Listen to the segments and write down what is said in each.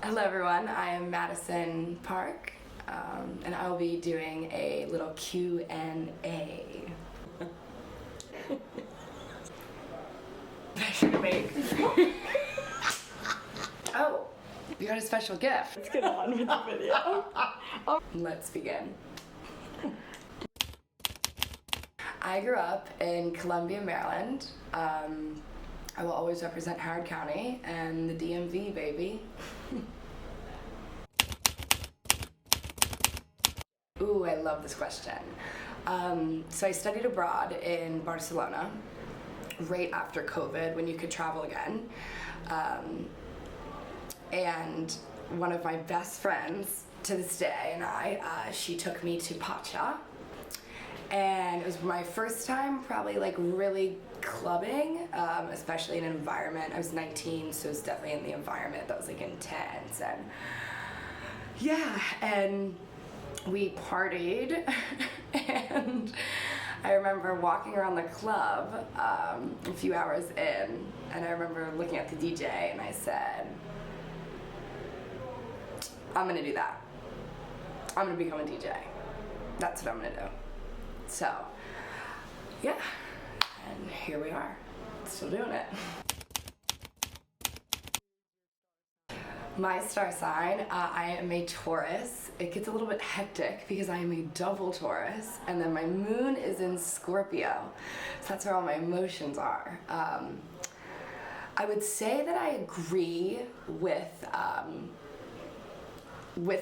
Hello everyone, I am Madison Park, and I will be doing a little Q&A. I should make. Oh, you got a special gift. Let's get on with the video. Let's begin. I grew up in Columbia, Maryland. I will always represent Howard County and the DMV, baby. Ooh, I love this question. So I studied abroad in Barcelona right after COVID when you could travel again. And one of my best friends to this day and she took me to Pacha. And it was my first time probably like really clubbing, especially in an environment. I was 19, so it was definitely in the environment that was like intense. And yeah, and we partied and I remember walking around the club a few hours in, and I remember looking at the DJ and I said, I'm gonna do that. I'm gonna become a DJ. That's what I'm gonna do. So, yeah, and here we are, still doing it. My star sign, I am a Taurus. It gets a little bit hectic because I am a double Taurus, and then my moon is in Scorpio, so that's where all my emotions are. I would say that I agree with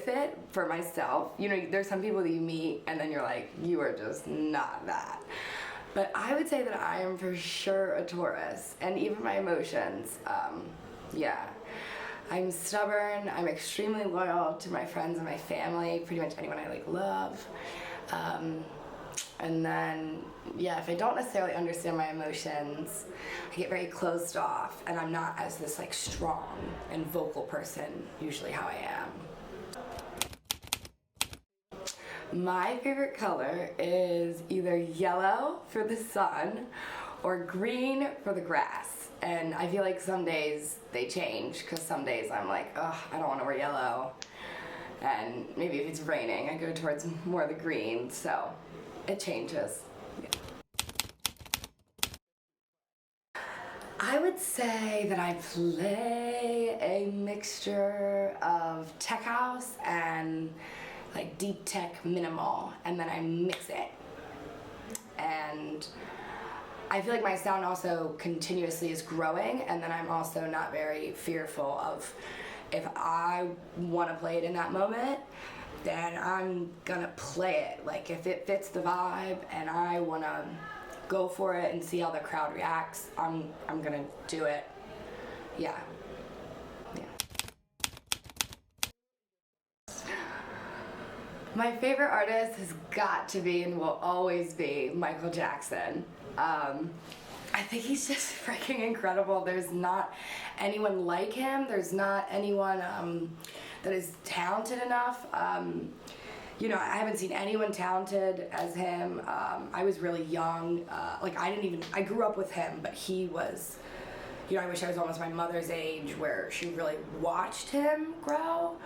it for myself. You know, there's some people that you meet and then you're like, you are just not that. But I would say that I am for sure a Taurus, and even my emotions, yeah. I'm stubborn, I'm extremely loyal to my friends and my family, pretty much anyone I like love. And then, yeah, if I don't necessarily understand my emotions, I get very closed off, and I'm not as this like strong and vocal person, usually how I am. My favorite color is either yellow for the sun or green for the grass. And I feel like some days they change, because some days I'm like, oh, I don't want to wear yellow. And maybe if it's raining, I go towards more of the green, so it changes. Yeah. I would say that I play a mixture of tech house and like deep tech minimal, and then I mix it. And I feel like my sound also continuously is growing, and then I'm also not very fearful of if I want to play it in that moment, then I'm gonna play it. Like if it fits the vibe and I want to go for it and see how the crowd reacts, I'm gonna do it. Yeah. My favorite artist has got to be and will always be Michael Jackson. I think he's just freaking incredible. There's not anyone like him. There's not anyone that is talented enough. You know, I haven't seen anyone talented as him. I was really young. I grew up with him, but he was, you know, I wish I was almost my mother's age where she really watched him grow.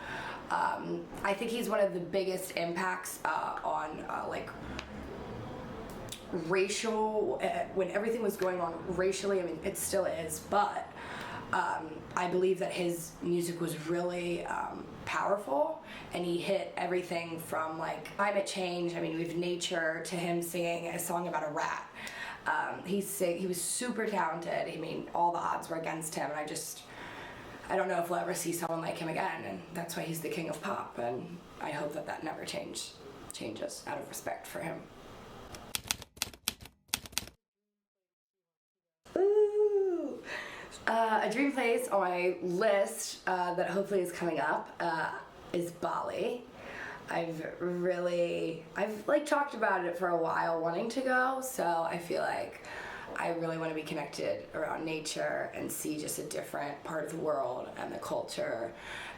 I think he's one of the biggest impacts on like racial, when everything was going on racially. I mean, it still is, but I believe that his music was really powerful, and he hit everything from like climate change. I mean, we have nature to him singing a song about a rat. He was super talented. I mean, all the odds were against him, and I don't know if we'll ever see someone like him again, and that's why he's the king of pop, and I hope that that never changes out of respect for him. Ooh. A dream place on my list that hopefully is coming up is Bali. I've like talked about it for a while, wanting to go, so I feel like I really want to be connected around nature and see just a different part of the world and the culture,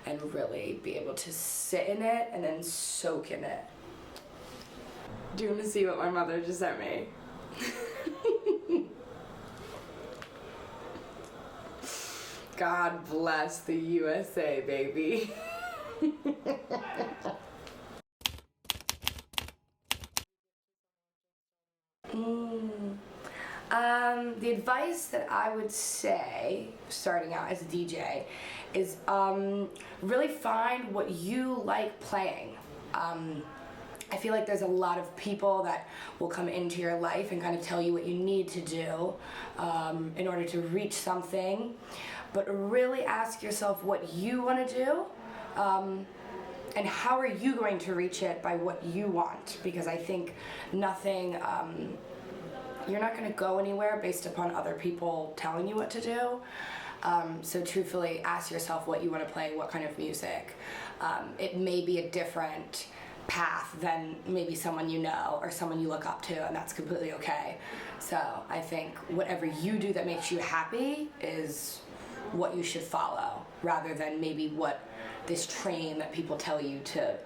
and really be able to sit in it and then soak in it. Do you want to see what my mother just sent me? God bless the USA, baby. The advice that I would say, starting out as a DJ, is really find what you like playing. I feel like there's a lot of people that will come into your life and kind of tell you what you need to do in order to reach something, but really ask yourself what you want to do and how are you going to reach it by what you want, because I think nothing, you're not going to go anywhere based upon other people telling you what to do. So truthfully, ask yourself what you want to play, what kind of music. It may be a different path than maybe someone you know or someone you look up to, and that's completely okay. So I think whatever you do that makes you happy is what you should follow, rather than maybe what this train that people tell you to,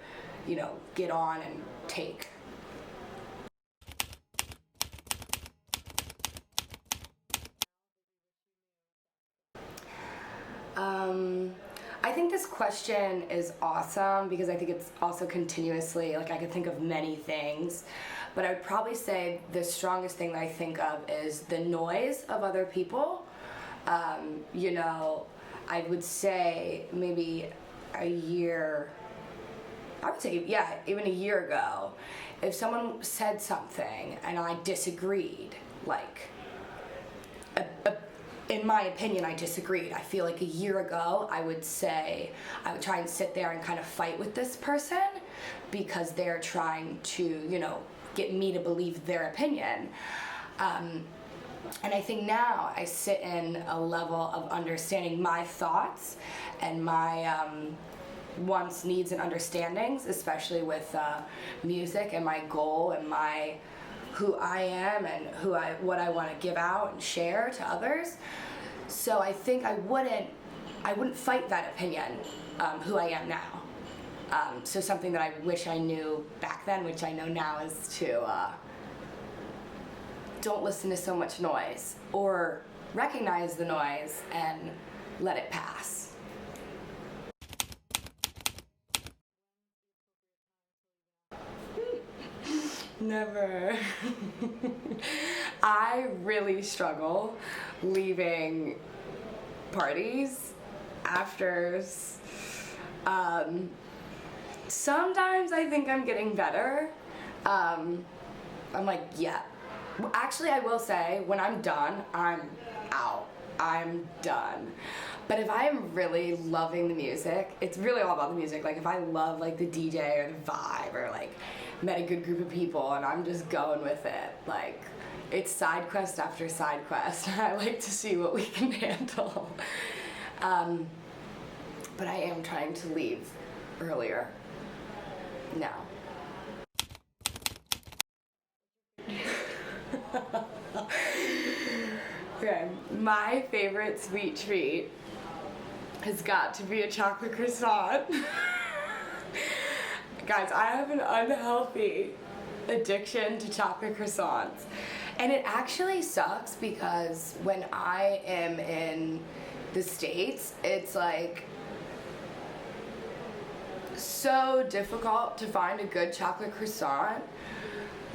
you know, get on and take. I think this question is awesome because I think it's also continuously, like I could think of many things, but I would probably say the strongest thing that I think of is the noise of other people. You know, I would say maybe a year, I would say, yeah, even a year ago, if someone said something and I disagreed, like, in my opinion, I disagreed. I feel like a year ago, I would try and sit there and kind of fight with this person because they're trying to, you know, get me to believe their opinion. And I think now I sit in a level of understanding my thoughts and my wants, needs, and understandings, especially with music and my goal and my who I am and what I want to give out and share to others. So I think I wouldn't fight that opinion, who I am now. So something that I wish I knew back then, which I know now, is to don't listen to so much noise, or recognize the noise and let it pass. Never. I really struggle leaving parties, afters. Sometimes I think I'm getting better. I'm like, yeah. Actually, I will say, when I'm done, I'm out. I'm done. But if I'm really loving the music, it's really all about the music. Like, if I love, like, the DJ or the vibe, or, like, met a good group of people and I'm just going with it, like, it's side quest after side quest. I like to see what we can handle. But I am trying to leave earlier now. Okay, my favorite sweet treat has got to be a chocolate croissant. Guys, I have an unhealthy addiction to chocolate croissants. And it actually sucks because when I am in the States, it's like so difficult to find a good chocolate croissant.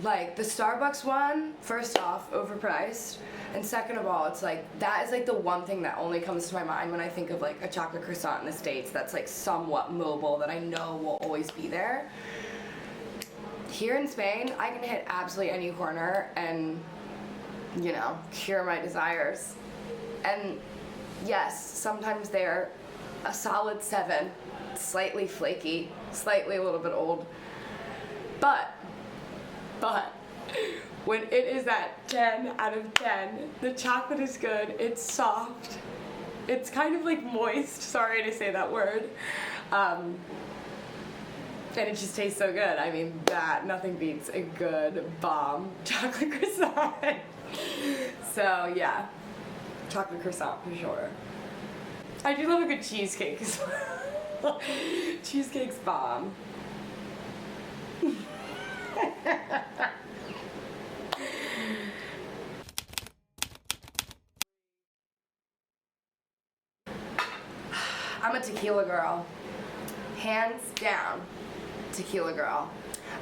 Like, the Starbucks one, first off, overpriced. And second of all, it's like, that is like the one thing that only comes to my mind when I think of like a chocolate croissant in the States that's like somewhat mobile, that I know will always be there. Here in Spain, I can hit absolutely any corner and, you know, cure my desires. And yes, sometimes they're a solid 7, slightly flaky, slightly a little bit old. But when it is at 10 out of 10, the chocolate is good, it's soft, it's kind of like moist, sorry to say that word, and it just tastes so good. I mean, nothing beats a good bomb chocolate croissant. So yeah, chocolate croissant for sure. I do love a good cheesecake as well. Cheesecake's bomb. tequila girl. Hands down, tequila girl.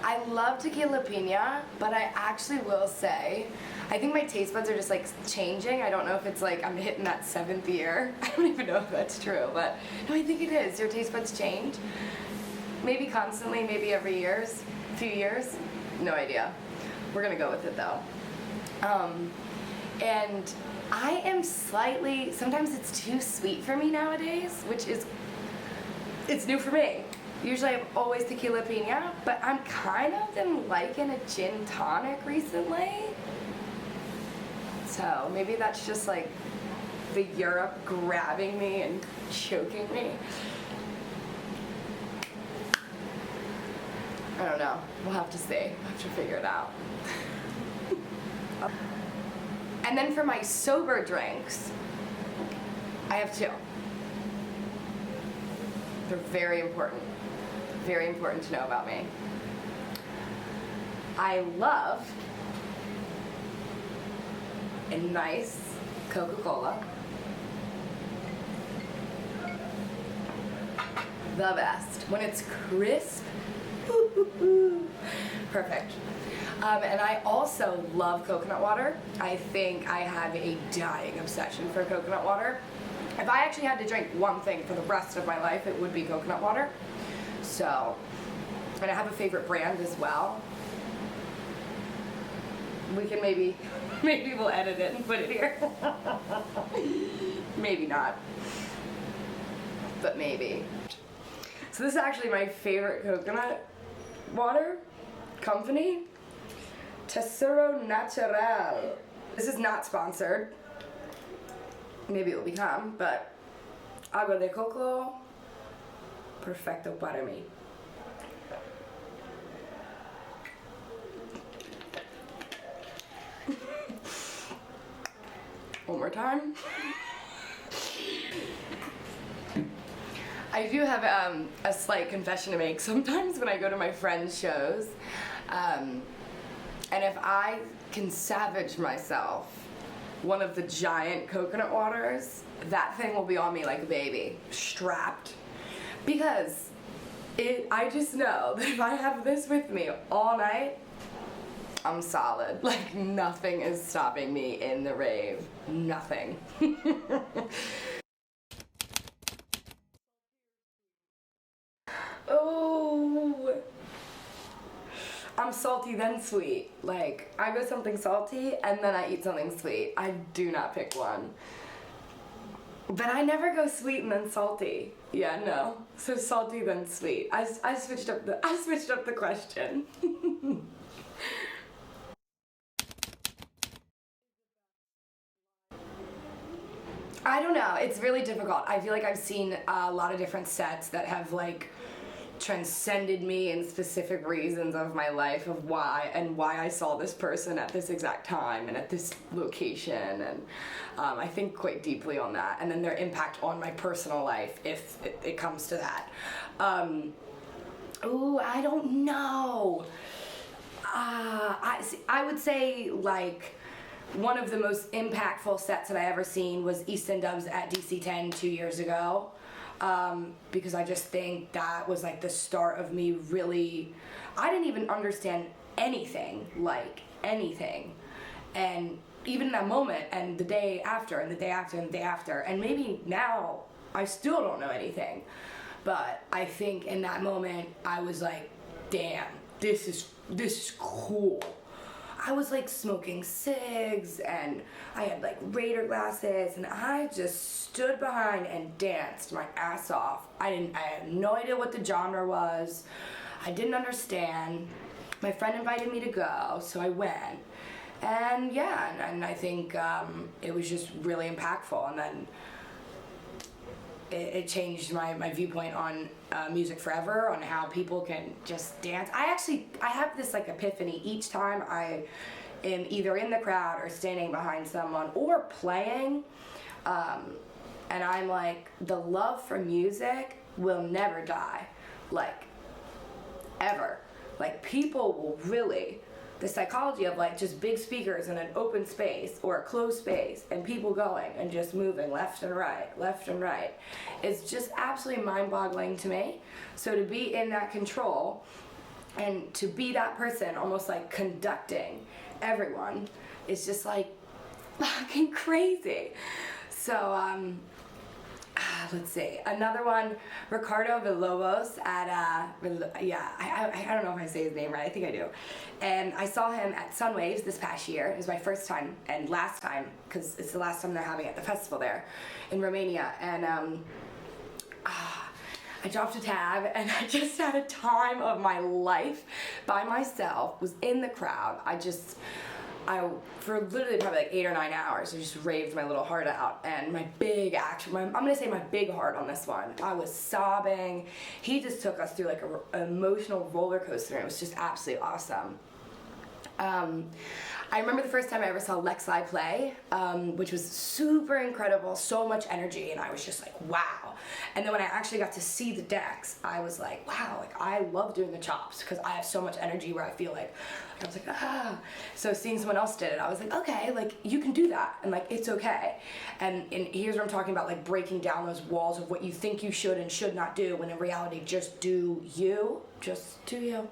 I love tequila pina, but I actually will say, I think my taste buds are just like changing. I don't know if it's like I'm hitting that 7th year. I don't even know if that's true, but no, I think it is. Your taste buds change. Maybe constantly, maybe every few years. No idea. We're gonna go with it though. And I am sometimes it's too sweet for me nowadays, which is, it's new for me. Usually I'm always tequila pina, but I'm kind of been liking a gin tonic recently. So maybe that's just like the Europe grabbing me and choking me. I don't know. We'll have to see. We'll have to figure it out. And then for my sober drinks, I have 2. They're very important. Very important to know about me. I love a nice Coca-Cola. The best. When it's crisp, perfect. And I also love coconut water. I think I have a dying obsession for coconut water. If I actually had to drink one thing for the rest of my life, it would be coconut water. So, and I have a favorite brand as well. We can maybe we'll edit it and put it here. Maybe not, but maybe. So this is actually my favorite coconut water company, Tesoro Natural. This is not sponsored. Maybe it will become, but agua de coco, perfecto para mí. One more time. I do have a slight confession to make. Sometimes when I go to my friends' shows, and if I can savage myself one of the giant coconut waters, that thing will be on me like a baby, strapped. Because I just know that if I have this with me all night, I'm solid. Like nothing is stopping me in the rave. Nothing. Oh, I'm salty then sweet. Like I go something salty and then I eat something sweet. I do not pick one. But I never go sweet and then salty. Yeah, no. So salty then sweet. I switched up the question. I don't know. It's really difficult. I feel like I've seen a lot of different sets that have like transcended me in specific reasons of my life of why I saw this person at this exact time and at this location, and I think quite deeply on that, and then their impact on my personal life if it comes to that. Ooh, I don't know. I would say like one of the most impactful sets that I ever seen was East End Dubs at DC-10 2 years ago. Because I just think that was like the start of me really, I didn't even understand anything, like anything. And even in that moment and the day after and the day after and the day after, and maybe now I still don't know anything. But I think in that moment I was like, damn, this is cool. I was like smoking cigs and I had like Raider glasses and I just stood behind and danced my ass off. I had no idea what the genre was. I didn't understand. My friend invited me to go, so I went. And yeah, and I think it was just really impactful, and then it changed my viewpoint on music forever, on how people can just dance. I have this like epiphany each time I am either in the crowd or standing behind someone or playing, and I'm like, the love for music will never die, like ever. Like people will really the psychology of like just big speakers in an open space or a closed space and people going and just moving left and right is just absolutely mind-boggling to me. So to be in that control and to be that person almost like conducting everyone is just like fucking crazy. So let's see, another one, Ricardo Villalobos at I don't know if I say his name right, I think I do, and I saw him at Sunwaves this past year. It was my first time and last time, because it's the last time they're having it at the festival there in Romania, and I dropped a tab and I just had a time of my life by myself, was in the crowd. For literally probably like 8 or 9 hours, I just raved my little heart out, and my big I'm gonna say my big heart on this one, I was sobbing. He just took us through like an emotional roller coaster, and it was just absolutely awesome. I remember the first time I ever saw Lexi play, which was super incredible, so much energy, and I was just like, wow. And then when I actually got to see the decks, I was like, wow, like I love doing the chops because I have so much energy where I feel like, I was like, ah. So seeing someone else did it, I was like, okay, like you can do that, and like it's okay. And here's what I'm talking about, like breaking down those walls of what you think you should and should not do, when in reality, just do you, just do you,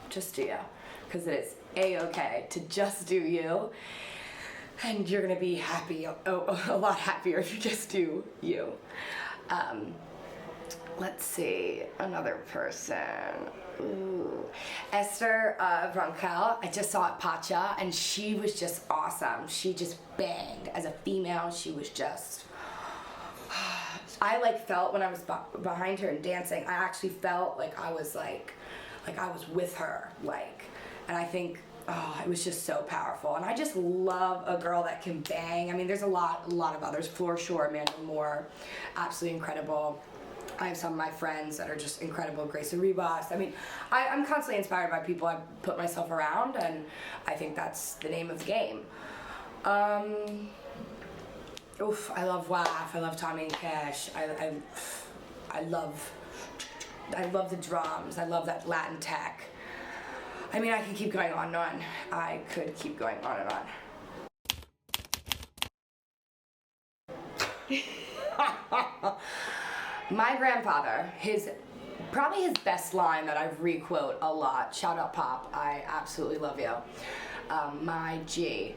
just do you, because it is a-okay to just do you, and you're gonna be happy, a lot happier if you just do you. Let's see, another person. Ooh. Esther Broncal, I just saw at Pacha, and she was just awesome. She just banged. As a female, she was just, I like felt when I was behind her and dancing, I actually felt like I was like I was with her, like, and I think, it was just so powerful. And I just love a girl that can bang. I mean, there's a lot of others. Flor Shore, Amanda Moore, absolutely incredible. I have some of my friends that are just incredible. Grace Arribas. I mean, I'm constantly inspired by people I put myself around, and I think that's the name of the game. I love WAF. I love Tommy and Cash. I love the drums. I love that Latin tech. I mean, I could keep going on and on. I could keep going on and on. My grandfather, probably his best line that I re-quote a lot, shout out Pop, I absolutely love you, my G.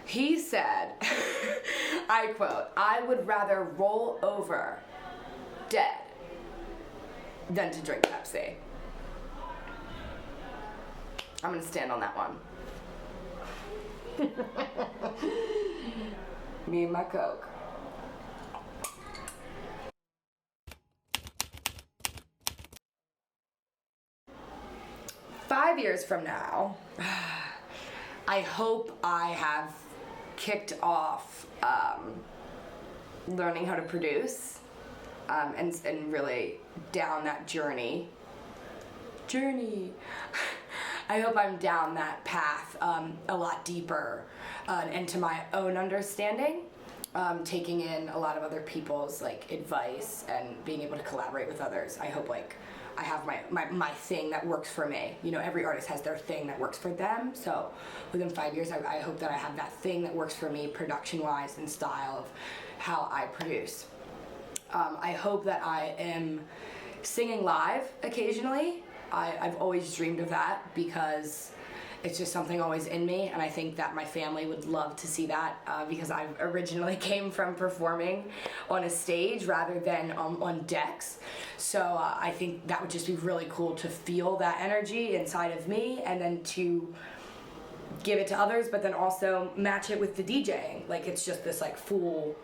He said, I quote, "I would rather roll over dead than to drink Pepsi." I'm gonna stand on that one. Me and my Coke. Five years from now, I hope I have kicked off learning how to produce and really down that journey. I hope I'm down that path a lot deeper into my own understanding, taking in a lot of other people's like advice and being able to collaborate with others. I hope like I have my thing that works for me. You know, every artist has their thing that works for them. So within 5 years, I hope that I have that thing that works for me production-wise and style of how I produce. I hope that I am singing live occasionally. I've always dreamed of that because it's just something always in me, and I think that my family would love to see that because I originally came from performing on a stage rather than on decks. So I think that would just be really cool to feel that energy inside of me and then to give it to others, but then also match it with the DJing. Like it's just this like full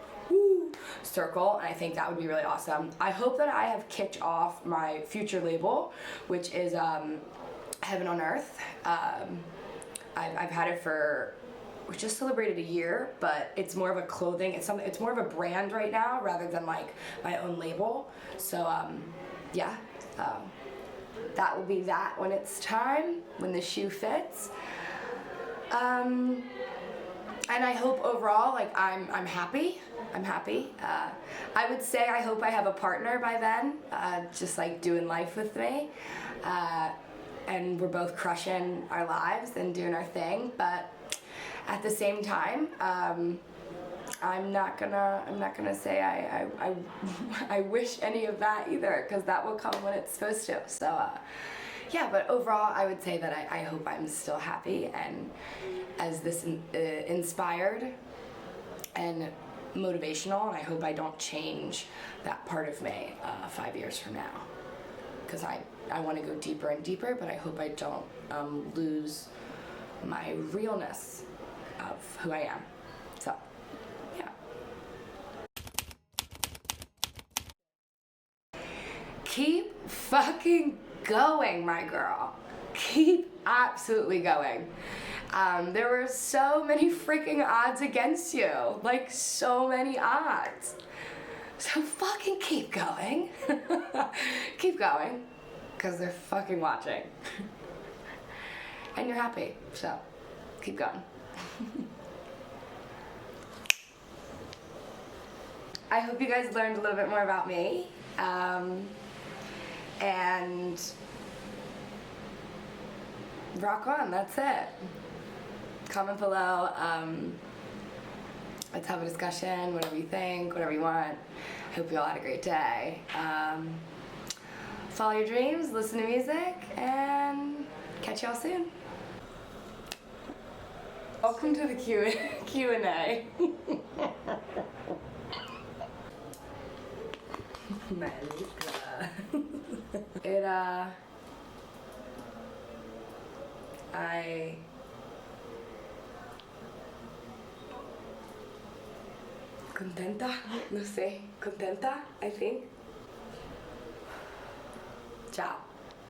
circle, and I think that would be really awesome. I hope that I have kicked off my future label, which is Heaven on Earth. I've had it we just celebrated a year, but it's more of a clothing, it's more of a brand right now rather than like my own label. So that will be that when it's time, when the shoe fits. And I hope overall, like I'm happy. I would say I hope I have a partner by then, just like doing life with me. and we're both crushing our lives and doing our thing, but at the same time, I'm not gonna say I wish any of that either, because that will come when it's supposed to. So yeah, but overall, I would say that I hope I'm still happy and as this inspired and motivational, and I hope I don't change that part of me 5 years from now, because I want to go deeper and deeper, but I hope I don't lose my realness of who I am. So yeah. Keep fucking going, my girl. Keep absolutely going. There were so many freaking odds against you. Like, so many odds. So fucking keep going. Keep going. Because they're fucking watching. And you're happy, so keep going. I hope you guys learned a little bit more about me. And rock on, that's it. Comment below. Let's have a discussion, whatever you think, whatever you want. Hope you all had a great day. Follow your dreams, listen to music, and catch y'all soon. Welcome to the Q&A. Malika. Contenta? No sé. Contenta, I think. Ciao.